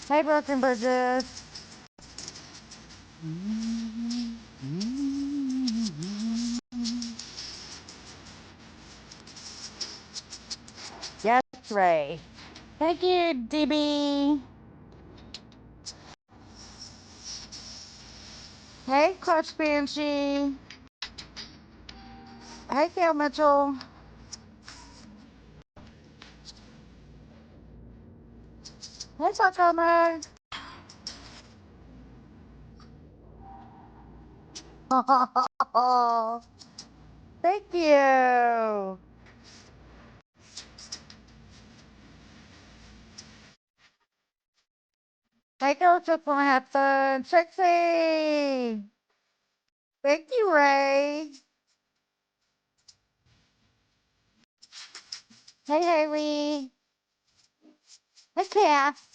Hey, Broken Bridges. Yes, Ray. Thank you, DB. Hey, Clutch Banshee. Hey, Gail Mitchell. Hey, Tacomo. Thank you. Hey, girl, just want to have fun. Trixie. Thank you, Ray. Hey, Haley. Hey, Cass.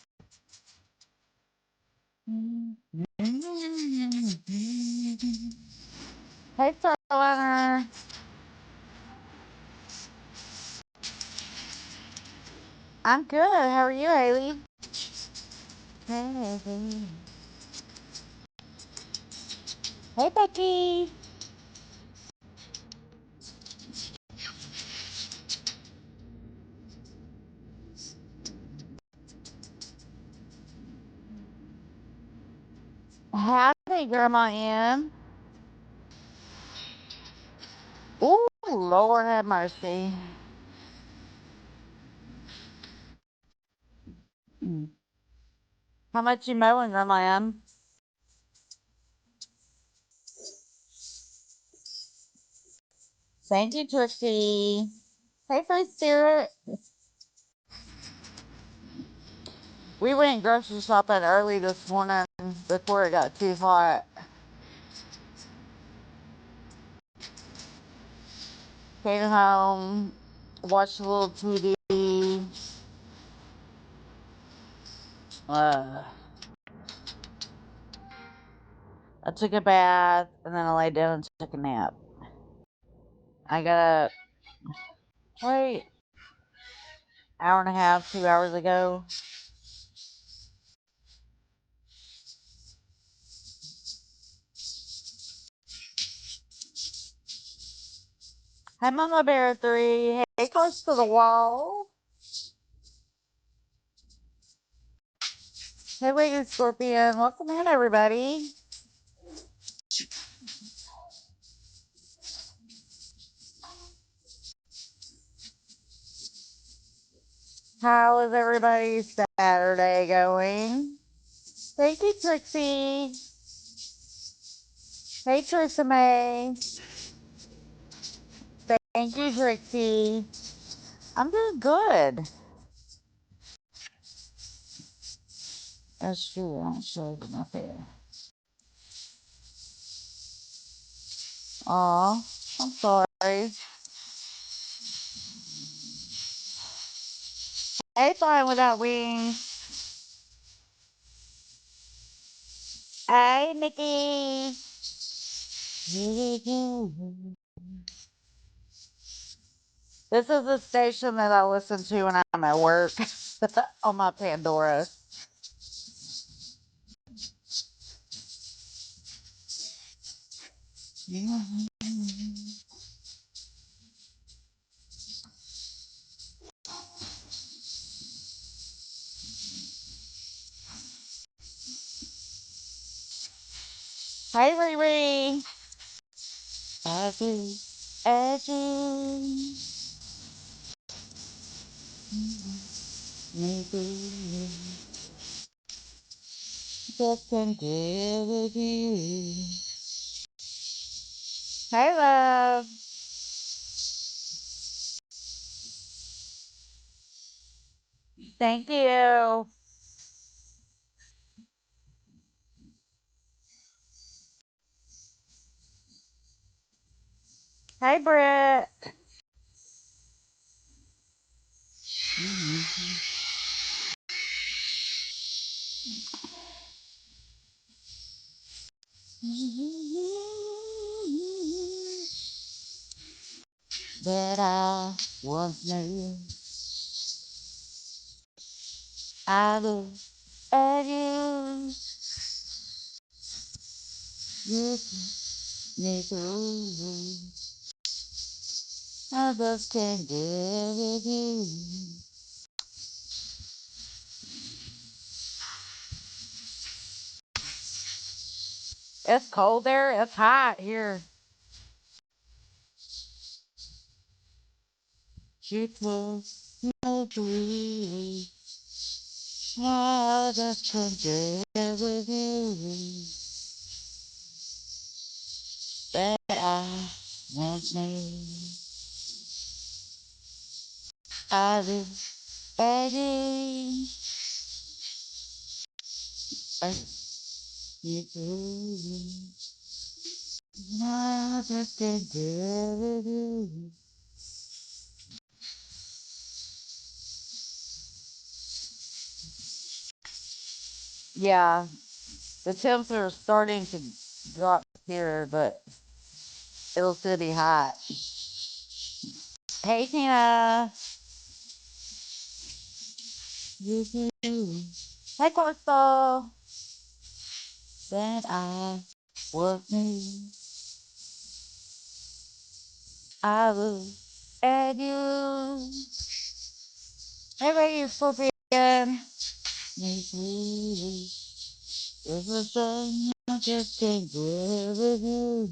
Hey, Starliner. I'm good. How are you, Haley? Hey, hey, Becky. Howdy, Grandma M. Ooh, Lord have mercy. How much you mowing, Grandma M? Thank you, Trixie. Hey, Free Spirit. We went grocery shopping early this morning before it got too hot. Came home, watched a little TV. Uh, I took a bath and then I laid down and took a nap. I got up, wait, hour and a half, 2 hours ago. Hey, Mama Bear 3. Hey, close to the wall. Hey, wait, Scorpion. Welcome in, everybody. How is everybody's Saturday going? Thank you, Trixie. Hey, Teresa May. Thank you, Trixie. I'm doing good. That's true. I don't show you my hair. Aw, I'm sorry. Hey, flying without wings. Hey, Nikki. This is the station that I listen to when I'm at work on my Pandora. Hey, Riri. Edgy, edgy. Maybe just can give it you. Hey, love. Thank you. Hey, Britt. That I once knew. I love And you need to I just can't get with you. It's cold there. It's hot here. It was no dream. I just can't get with you. But I want me. I live begging. I need to. I just can't get with you. Yeah, the temps are starting to drop here, but it'll still be hot. Hey, Tina. Hey, Crystal. Said I was me. I will add you. Hey, Lady Scorpion. Maybe it was I just can't get with you.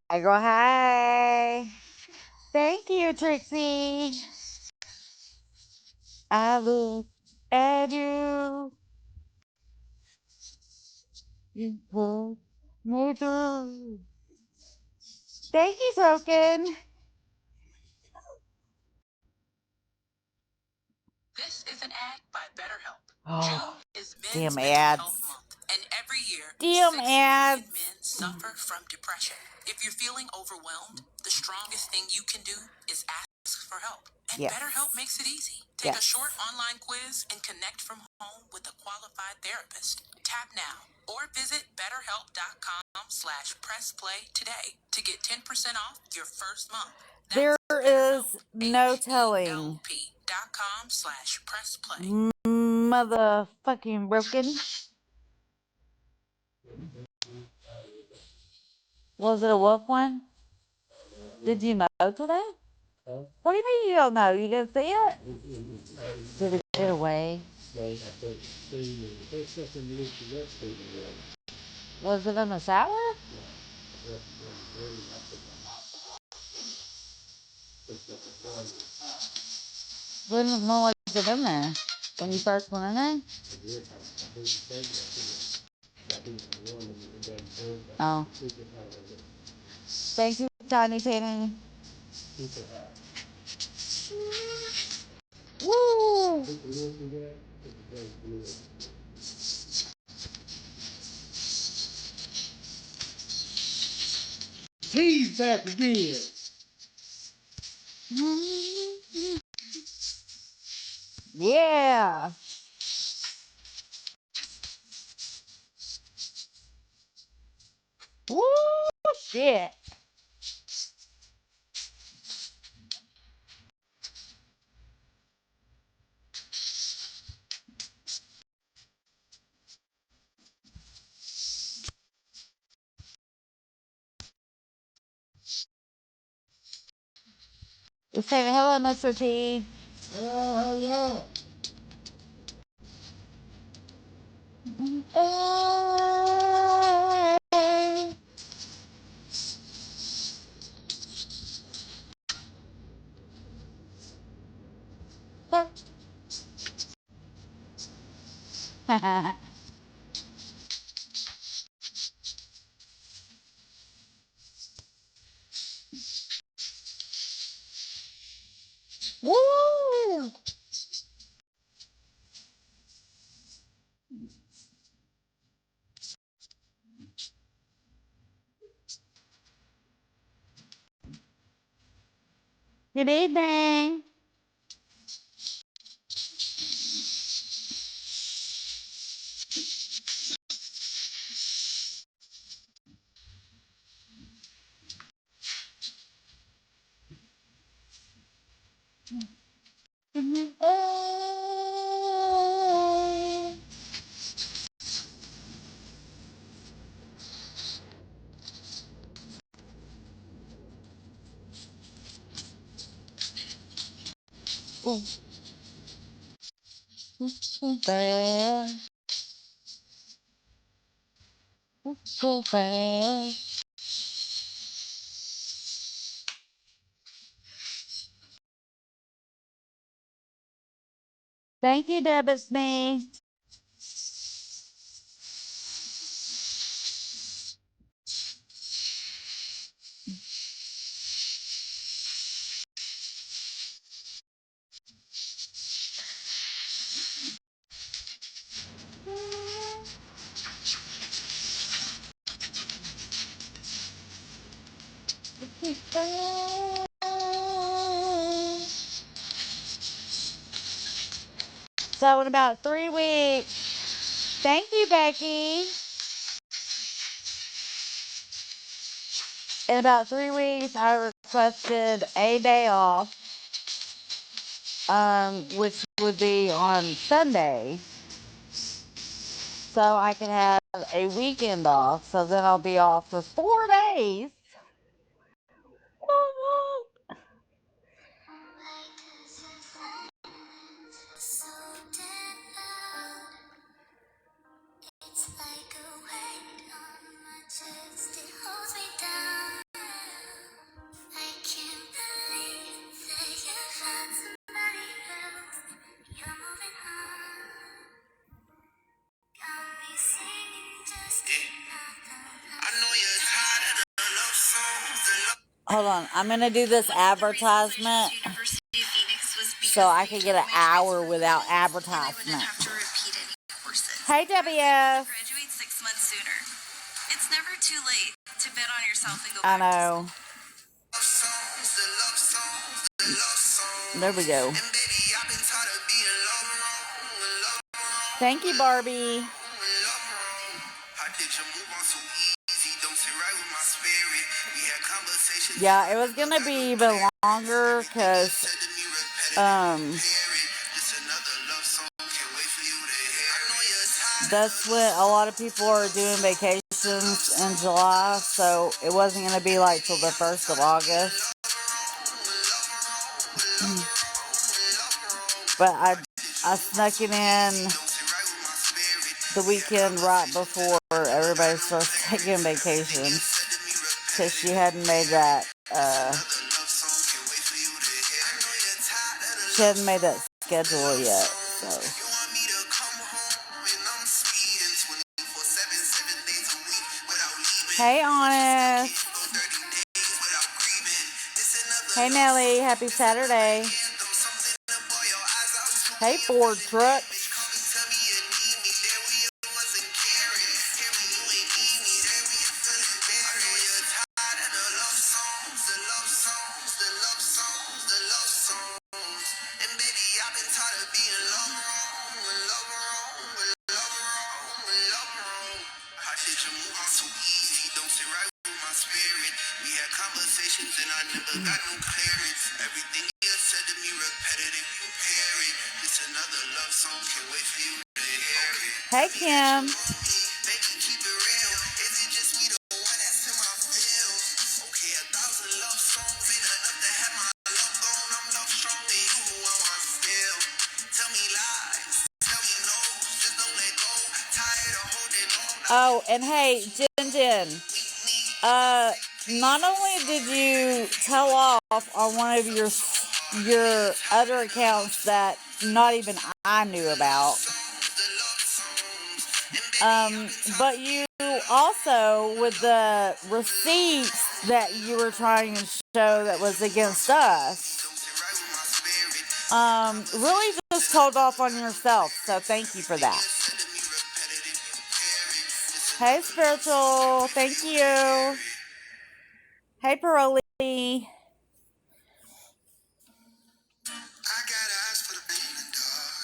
Hi, girl. Hi. Thank you, Trixie. I look at you. You pull me through. Thank you, Token. This is an ad by BetterHelp. Oh, June is Men's Mental Health Month, and every year, 6 million men suffer from depression. If you're feeling overwhelmed, the strongest thing you can do is ask for help. And BetterHelp makes it easy. Take a short online quiz and connect from home with a qualified therapist. Tap now or visit betterhelp.com/pressplay today to get 10% off your first month. There is no telling. HELP.com/pressplay. Motherfucking broken. Was it a wolf one? Did you know today? What do you mean you don't know? You didn't see it? Did it get away? Was it in the shower? When was it in there? When you first went in there? Oh. Thank you, Tiny Tina. Woo! Please back again. Yeah. Woo! Shit. You're saying hello, Mr. T. Oh, yeah. Woo! Good evening. Thank you, Debbie me. So in about 3 weeks, thank you, Becky. In about 3 weeks, I requested a day off, which would be on Sunday, so I can have a weekend off. So then I'll be off for 4 days. Hold on, I'm gonna do this advertisement so I can get an hour without advertisement. Hey, WF. Graduate 6 months sooner. It's never too late to bet on yourself and go back. I know. There we go. Thank you, Barbie. Yeah, it was gonna be even longer because that's when a lot of people are doing vacations in July, so it wasn't gonna be like till the 1st of August. But I snuck it in the weekend right before everybody starts taking vacations, because she hadn't made that schedule yet. So hey, Honest. Hey, Nelly. Happy Saturday. Hey, Ford Trucks. Hey, Kim. Oh, and hey, Jin. Not only did you tell off on one of your other accounts that not even I knew about, but you also, with the receipts that you were trying to show that was against us, really just told off on yourself. So thank you for that. Hey, Spiritual. Thank you. Hey, Pearly.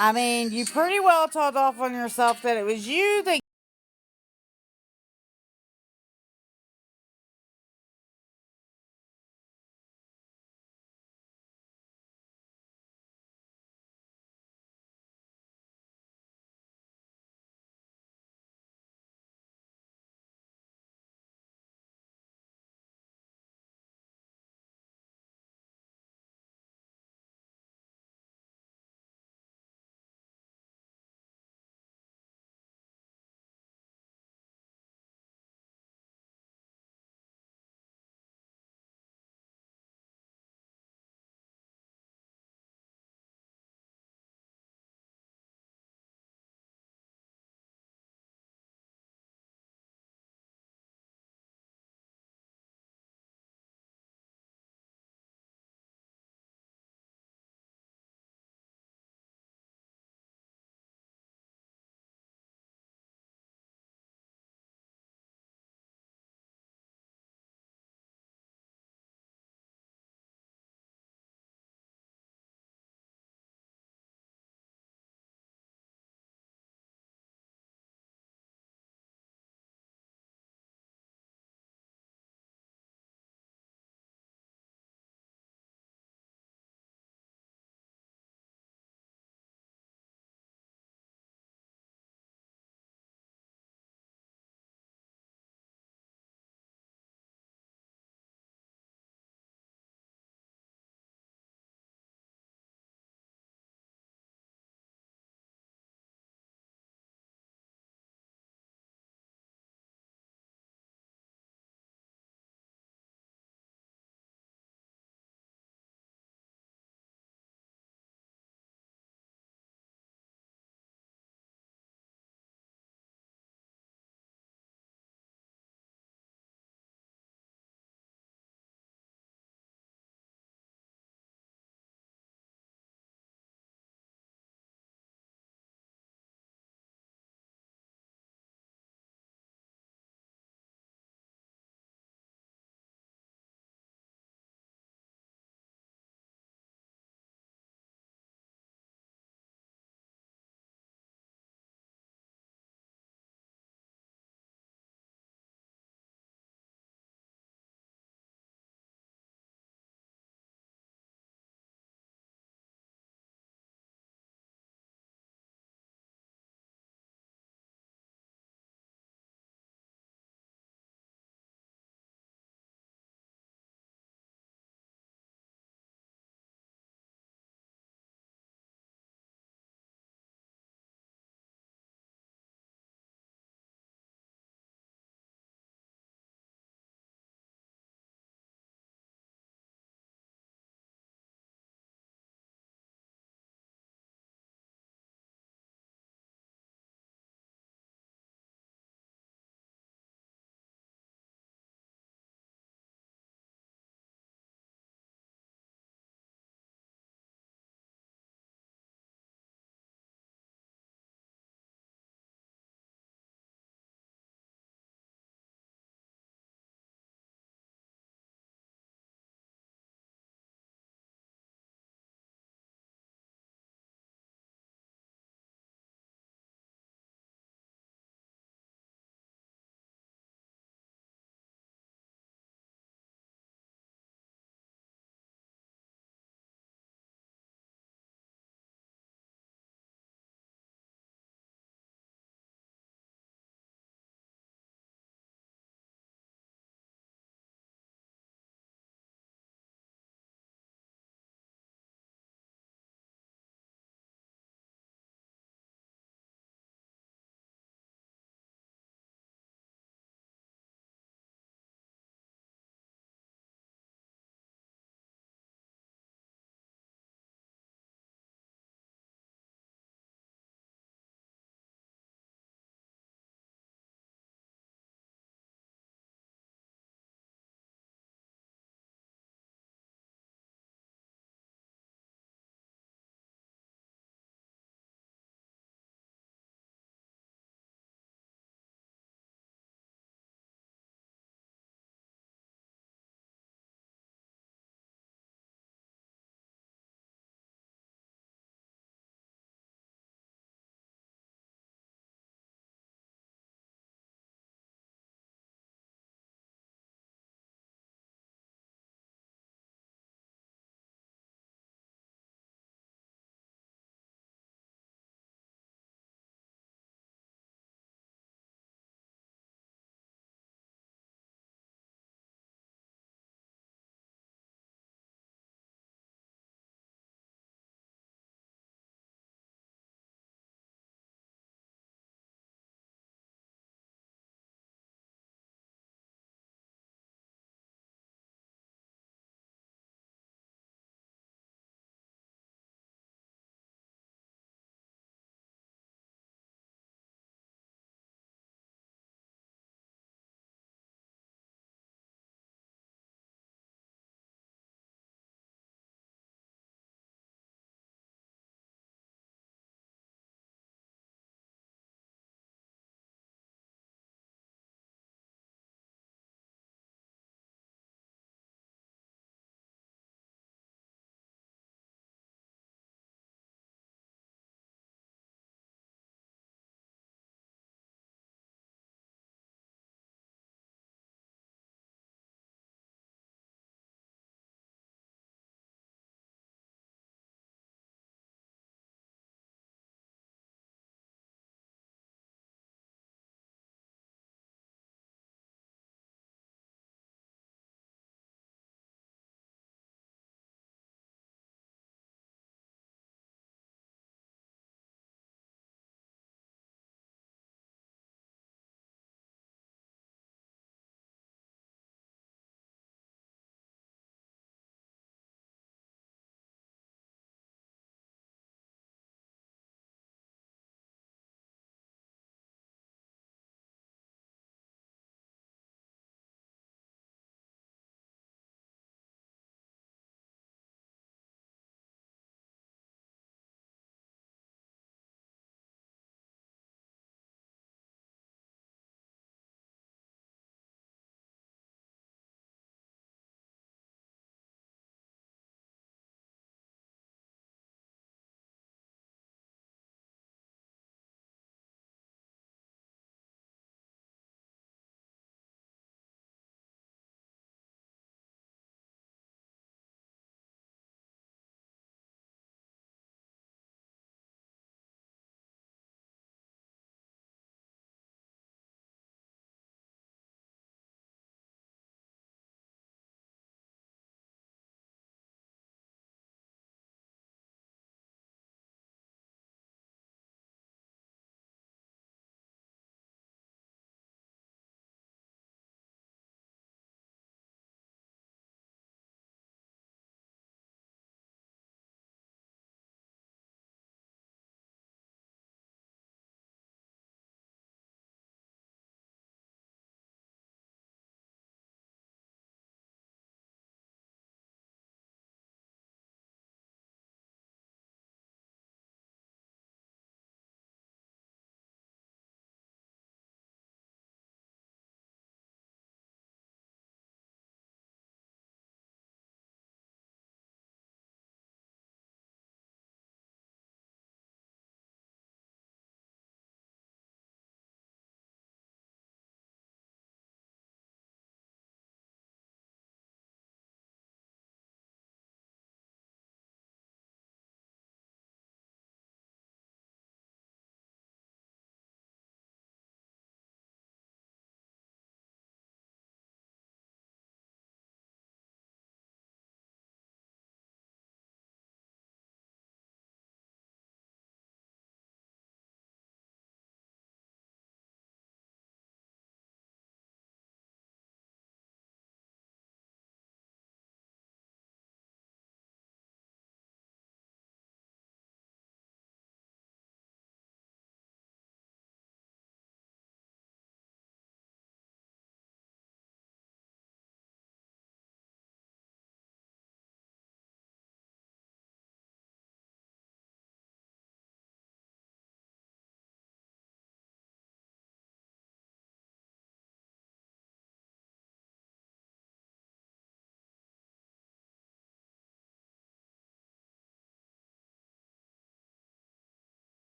I mean, you pretty well told off on yourself that it was you that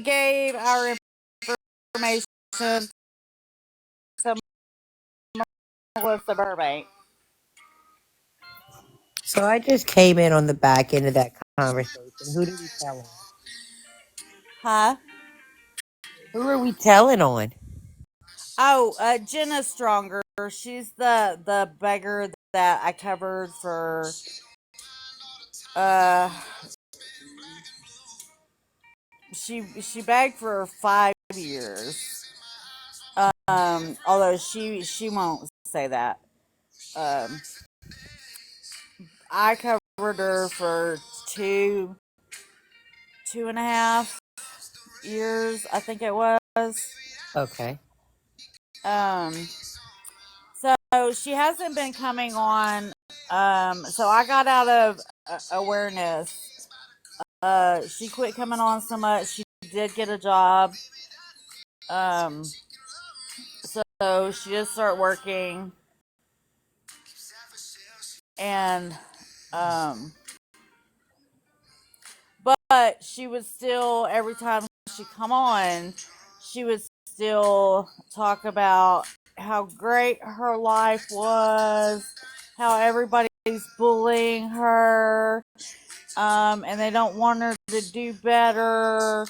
gave our information to Melissa Burbank. So I just came in on the back end of that conversation. Who did we tell on? Huh? Who are we telling on? Oh, Jenna Stronger. She's the beggar that I covered for uh she begged for 5 years. Although she won't say that. Um I covered her for two and a half years, I think it was. Okay. Um so she hasn't been coming on. So I got out of awareness. She quit coming on so much. She did get a job. Um, so she just started working, and um, but she would still every time she come on, she would still talk about how great her life was, how everybody's bullying her, and they don't want her to do better,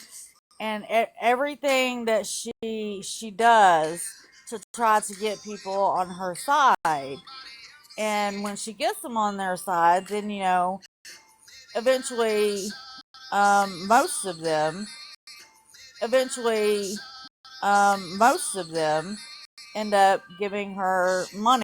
and everything that she does to try to get people on her side. And when she gets them on their side, then eventually, most of them, eventually, most of them end up giving her money.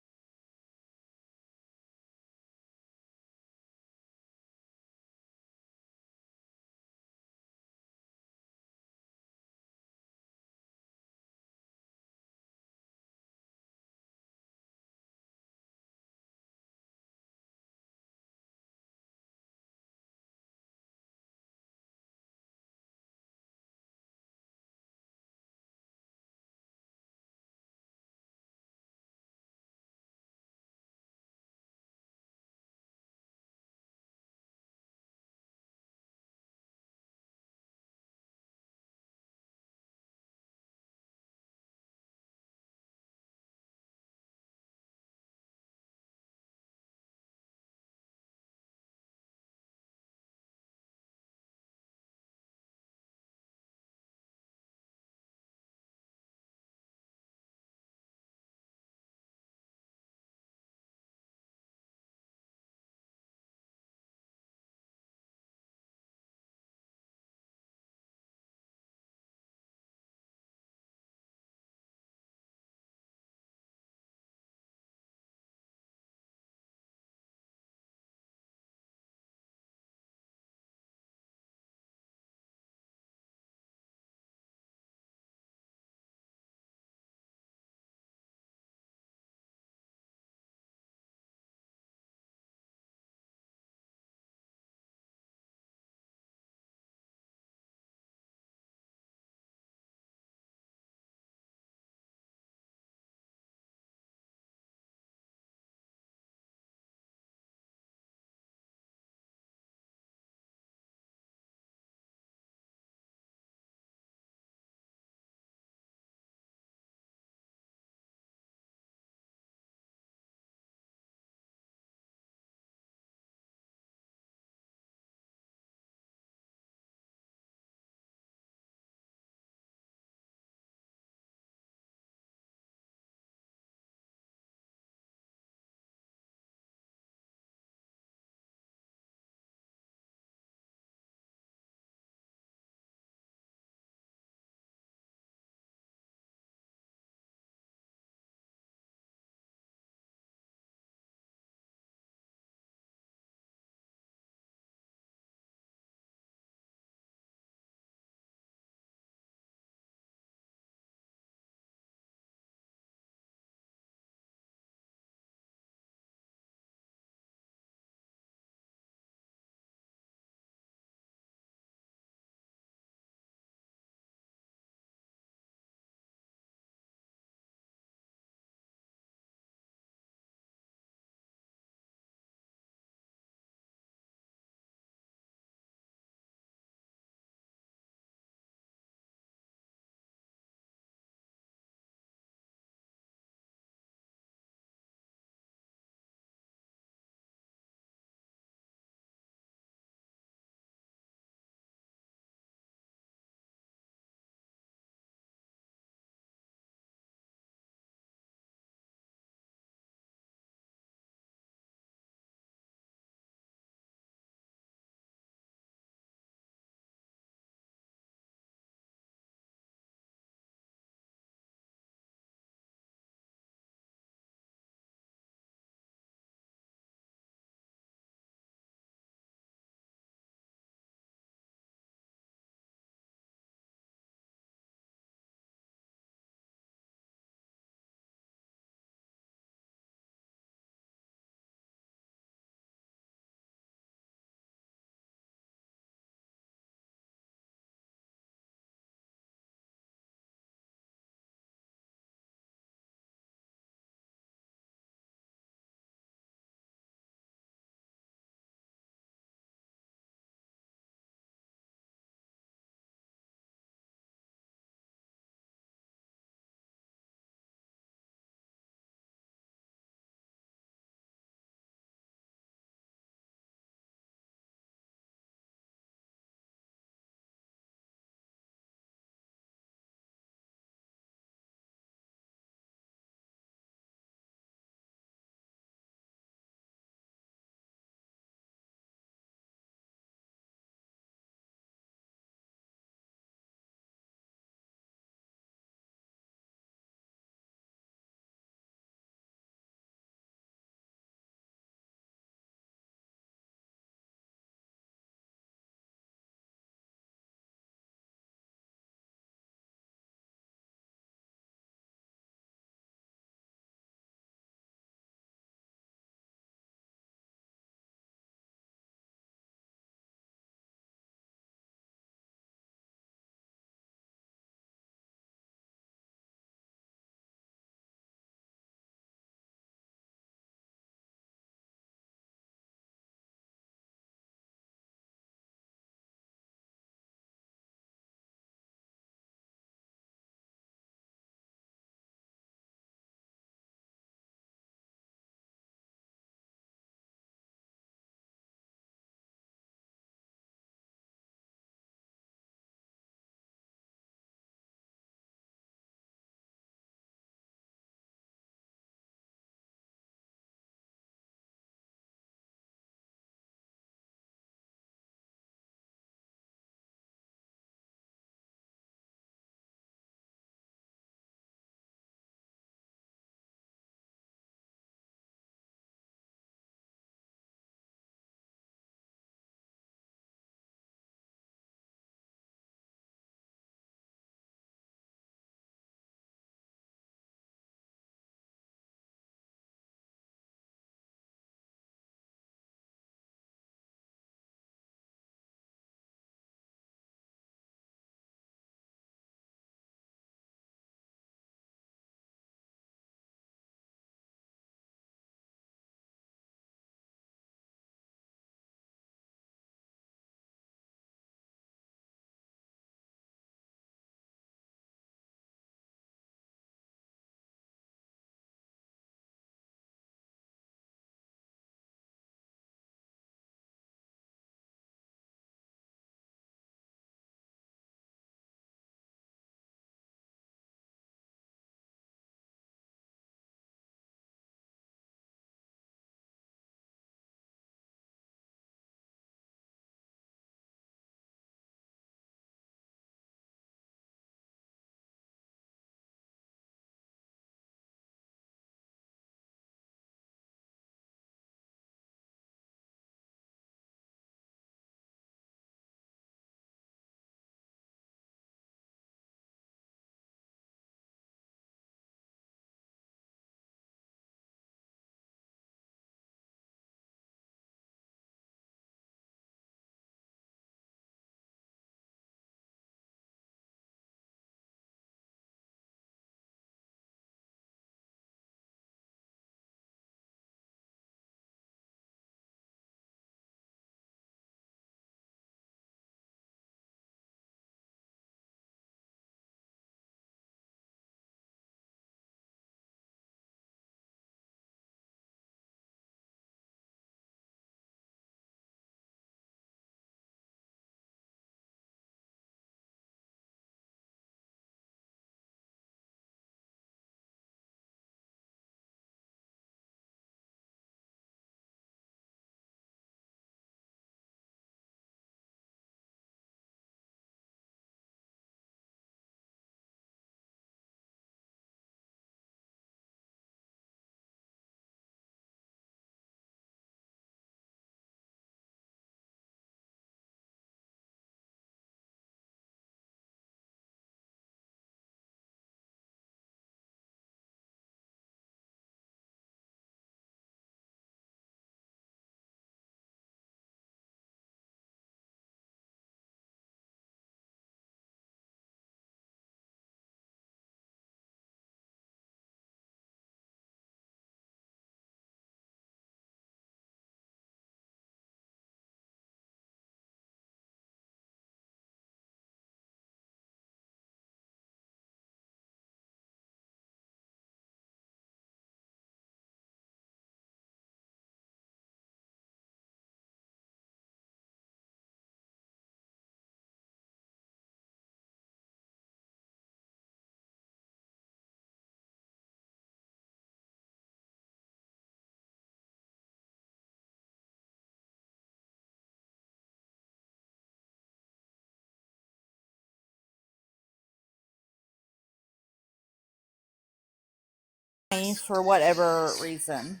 for whatever reason.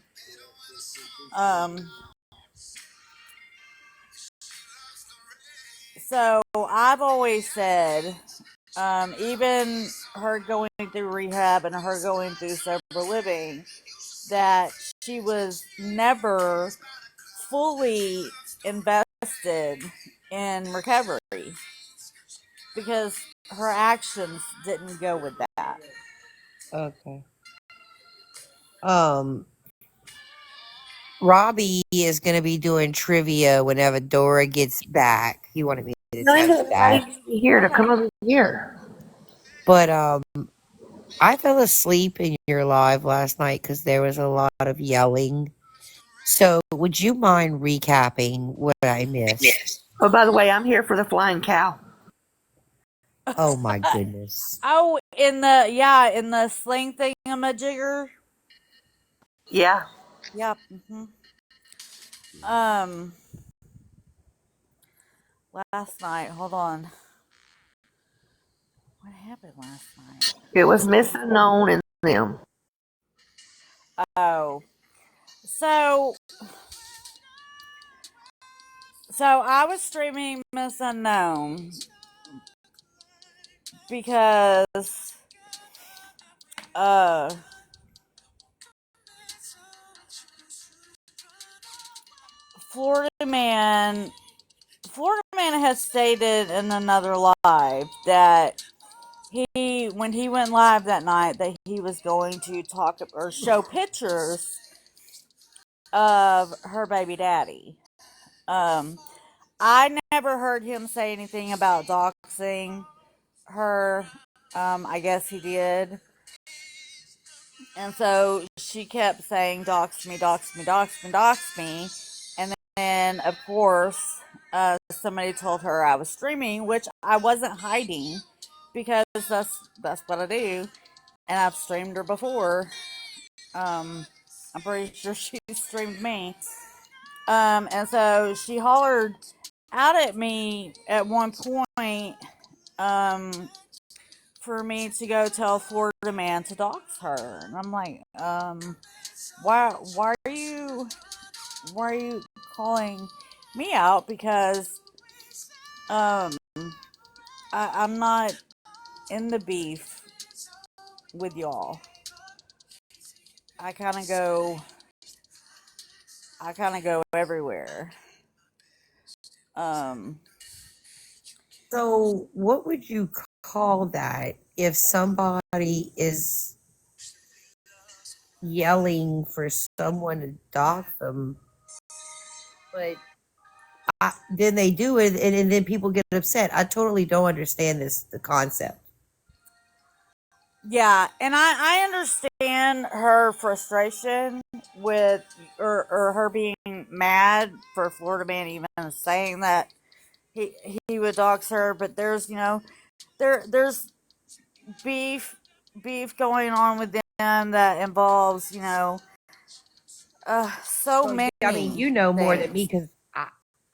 So I've always said, even her going through rehab and her going through sober living, that she was never fully invested in recovery because her actions didn't go with that. Okay. Um, Robbie is going to be doing trivia whenever Dora gets back. He wanted me to No, I tell you didn't that. here to come over here. But I fell asleep in your live last night because there was a lot of yelling. So would you mind recapping what I missed? Oh, by the way, I'm here for the flying cow. Oh my goodness. Oh, in the sling thingamajigger. Yeah. Yep. Um, last night. Hold on. What happened last night? It was Miss Unknown and them. Oh, so I was streaming Miss Unknown because uh Florida Man has stated in another live that when he went live that night that he was going to talk or show pictures of her baby daddy. I never heard him say anything about doxing her. I guess he did. And so she kept saying, dox me, dox me, dox me, dox me. And then, of course, somebody told her I was streaming, which I wasn't hiding because that's what I do. And I've streamed her before. I'm pretty sure she streamed me. And so she hollered out at me at one point, for me to go tell Florida Man to dox her. And I'm like, why are you calling me out? Because I'm not in the beef with y'all. I kind of go everywhere. Um, So what would you call that if somebody is yelling for someone to dox them, but then they do it and then people get upset? I totally don't understand the concept. yeah, and I understand her frustration with or her being mad for Florida Man even saying that he would dox her, but there's there's beef going on with them that involves so Well, many I mean, you know more than me things. because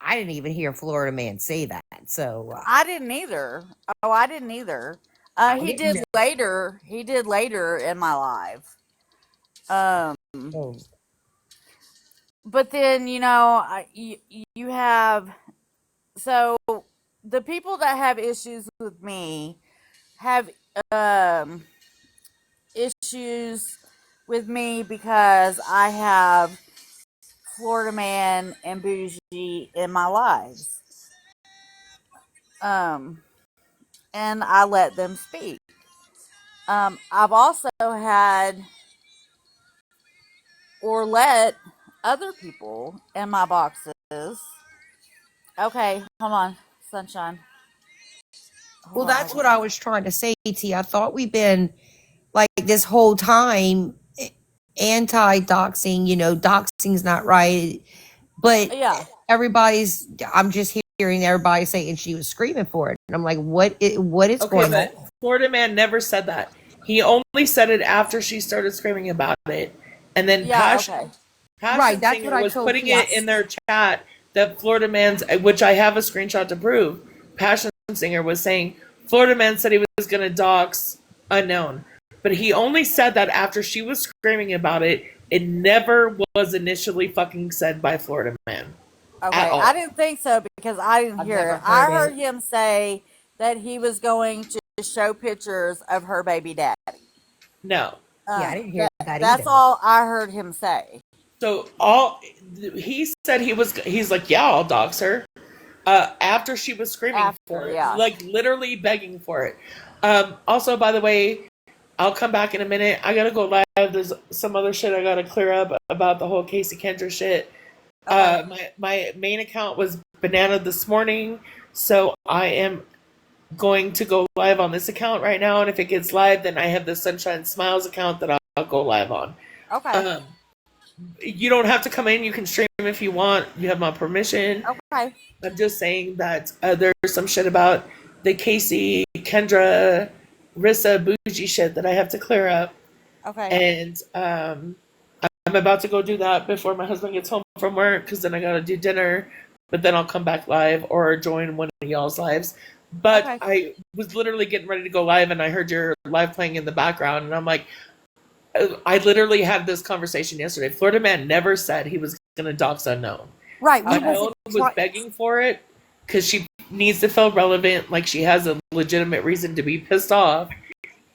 I didn't even hear Florida Man say that. So I didn't either. Oh, I didn't either. I He didn't did know. later. He did later in my live. Um, Oh. but then you have so the people that have issues with me have um issues with me because I have Florida Man and Bougie in my lives. Um, and I let them speak. I've also had or let other people in my boxes. Okay, hold on, sunshine. Well, Hold on, that's what I was trying to say, T. I thought we've been like this whole time anti-doxing. Doxing's not right, but yeah, I'm just hearing everybody saying she was screaming for it, and I'm like, what is Okay, going on? but Florida Man never said that. He only said it after she started screaming about it. And then yeah, okay, Right, Passion that's what Singer I was told putting T. it in their chat that Florida Man's, which I have a screenshot to prove. Passion Singer was saying Florida Man said he was going to dox Unknown. But he only said that after she was screaming about it. It never was initially fucking said by Florida Man. Okay, At all. I didn't think so because I didn't I've hear never it. I heard heard it. him say that he was going to show pictures of her baby daddy. No. Yeah, I didn't hear that That's either. all I heard him say. So he said he's like, yeah, I'll dox her. After she was screaming for it, yeah. like literally begging for it. Also, by the way, I'll come back in a minute. I gotta go live. There's some other shit I gotta clear up about the whole Casey Kendra shit. My main account was banana this morning, so I am going to go live on this account right now. And if it gets live, then I have the Sunshine Smiles account that I'll go live on. Okay. You don't have to come in. You can stream if you want. You have my permission. Okay. I'm just saying that there's some shit about the Casey, Kendra, Rissa, bougie shit that I have to clear up. Okay. And I'm about to go do that before my husband gets home from work, because then I gotta do dinner. But then I'll come back live or join one of y'all's lives. But Okay. I was literally getting ready to go live, and I heard your live playing in the background, and I'm like, I literally had this conversation yesterday. Florida Man never said he was gonna dox Unknown. Right. Unknown was begging for it because she needs to feel relevant, like she has a legitimate reason to be pissed off.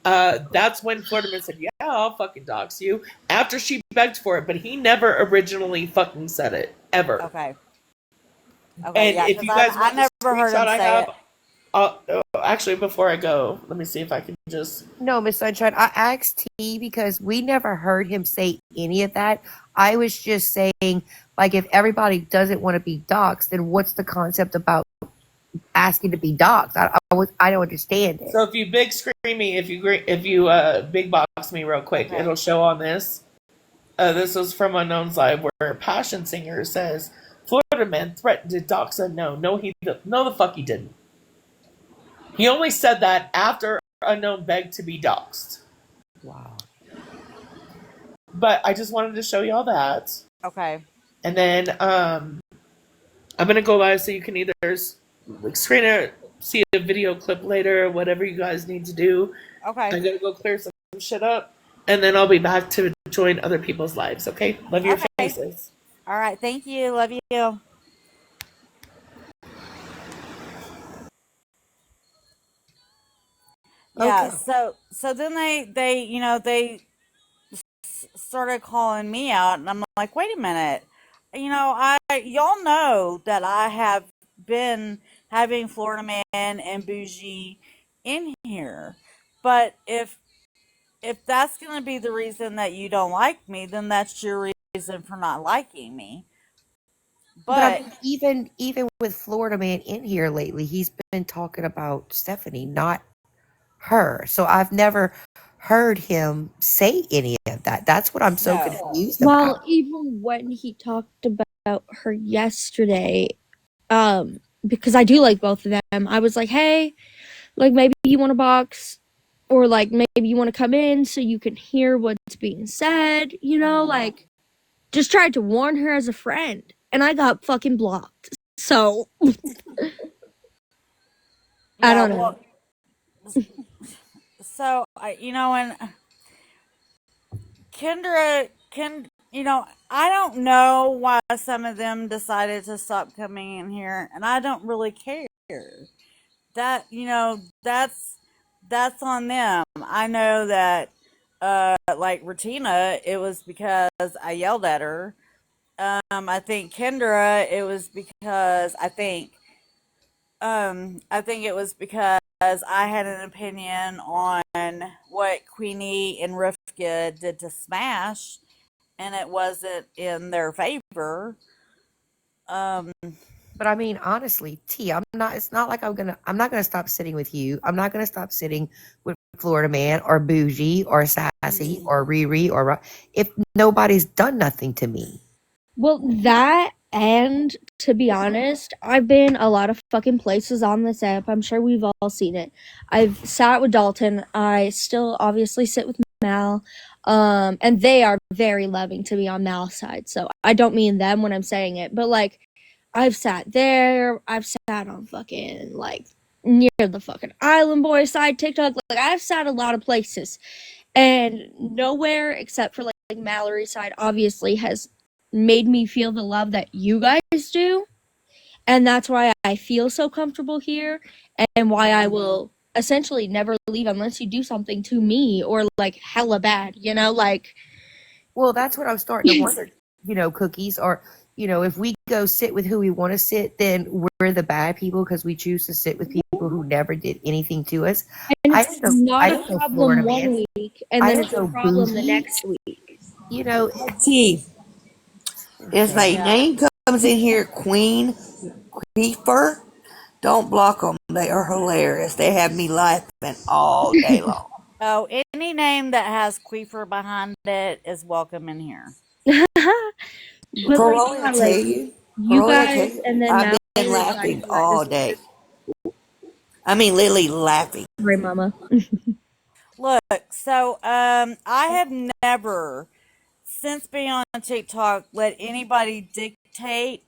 That's when Florida Man said, yeah, I'll fucking dox you, after she begged for it, but he never originally fucking said it, ever. Okay. And yeah, if you guys I want the never heard him screenshot I say have, it. actually, before I go, let me see if I can just... No, Miss Sunshine, I asked T because we never heard him say any of that. I was just saying, like, if everybody doesn't want to be doxxed, then what's the concept about asking to be doxxed? I don't understand it. So if you big screen me, if you big box me real quick, Okay. it'll show on this. This was from Unknown's Live, where Passion Singer says, Florida Man threatened to dox Unknown. No, the fuck he didn't. He only said that after Unknown begged to be doxxed. Wow. But I just wanted to show y'all that. Okay. And then I'm gonna go live so you can either screen it, see a video clip later, whatever you guys need to do. Okay. I gotta go clear some shit up, and then I'll be back to join other people's lives. Okay, love your Okay. faces. All right. Thank you. Love you. Yeah. Okay. So then they started calling me out, and I'm like, wait a minute. Y'all know that I have been having Florida Man and Bougie in here, but if that's gonna be the reason that you don't like me, then that's your reason for not liking me. But I But mean, even with Florida Man in here lately, he's been talking about Stephanie, not her. So I've never heard him say any of that. That's what I'm so No. confused Well, about. even when he talked about her yesterday, because I do like both of them, I was like, hey, like maybe you want to box, or like maybe you want to come in so you can hear what's being said, like just tried to warn her as a friend, and I got fucking blocked. So I don't know. So and Kendra I don't know why some of them decided to stop coming in here, and I don't really care. That that's on them. I know that like Retina, it was because I yelled at her. I think Kendra, it was because I think it was because I had an opinion on what Queenie and Rifka did to Smash, and it wasn't in their favor. Um, But I mean, honestly, T, it's not like I'm not gonna stop sitting with you. I'm not gonna stop sitting with Florida Man or Bougie or Sassy or Riri if nobody's done nothing to me. Well, that, and to be honest, I've been a lot of fucking places on this app. I'm sure we've all seen it. I've sat with Dalton. I still obviously sit with Mal. And they are very loving to be on Mal's side. So I don't mean them when I'm saying it, but like I've sat there. I've sat on fucking like near the fucking Island Boy side TikTok. Like I've sat a lot of places. And nowhere except for like Mallory's side obviously has made me feel the love that you guys do. And that's why I feel so comfortable here and why I will essentially never leave unless you do something to me or like hella bad, you know, like Well, that's what I'm starting to wonder. Cookies, or if we go sit with who we want to sit, then we're the bad people because we choose to sit with people who never did anything to us. and I it's didn't know. not I a didn't know problem Florida one man. week and I then didn't it's a know problem the bougie. next week. If a Yeah. name comes in here, Queen, Queefer, don't block them. They are hilarious. They have me laughing all day long. Oh, any name that has Queefer behind it is welcome in here. But like Paroy, I yeah, tell like you, you Paroy, I tell guys you, and then I've been Mallory's side laughing do that all as day. I mean, literally laughing. sorry, mama. Look, so I have never, since being on TikTok, let anybody dictate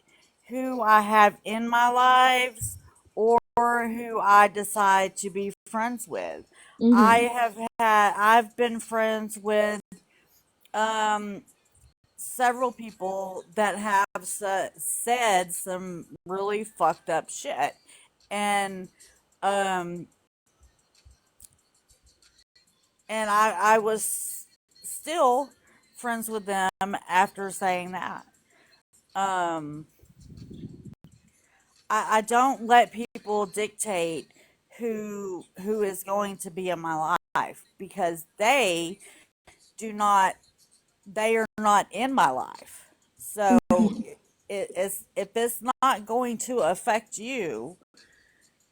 who I have in my lives or who I decide to be friends with. Hmm. I've been friends with um several people that have said some really fucked up shit, and um I was still friends with them after saying that. um I don't let people dictate who is going to be in my life because they are not in my life. So if it's not going to affect you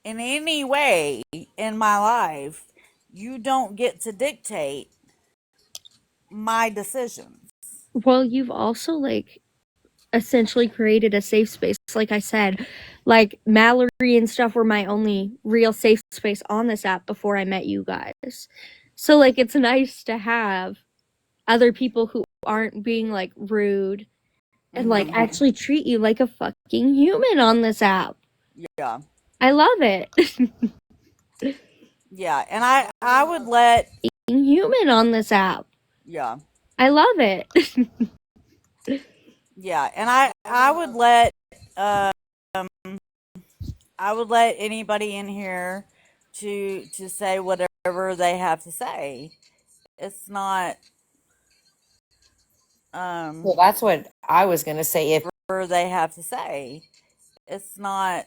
in any way in my life, you don't get to dictate my decisions. Well, you've also like essentially created a safe space. Like I said, like Mallory and stuff were my only real safe space on this app before I met you guys. So like it's nice to have other people who aren't being like rude and like Hmm. actually treat you like a fucking human on this app. Yeah, I love it. yeah, and I would let Being human on this app. yeah, I love it. yeah, and I would let um I would let anybody in here to say whatever they have to say. It's not Well, that's what I was gonna say. If whatever they have to say. It's not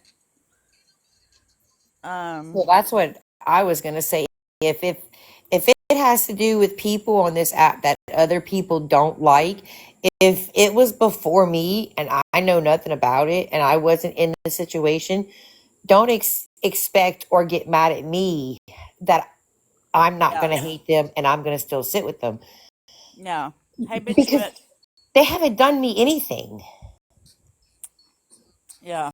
Well, that's what I was gonna say. If it has to do with people on this app that other people don't like, if it was before me and I know nothing about it and I wasn't in the situation, don't expect or get mad at me that I'm not yeah, gonna hate them and I'm gonna still sit with them no. Hey bitch, you because went they haven't done me anything. yeah.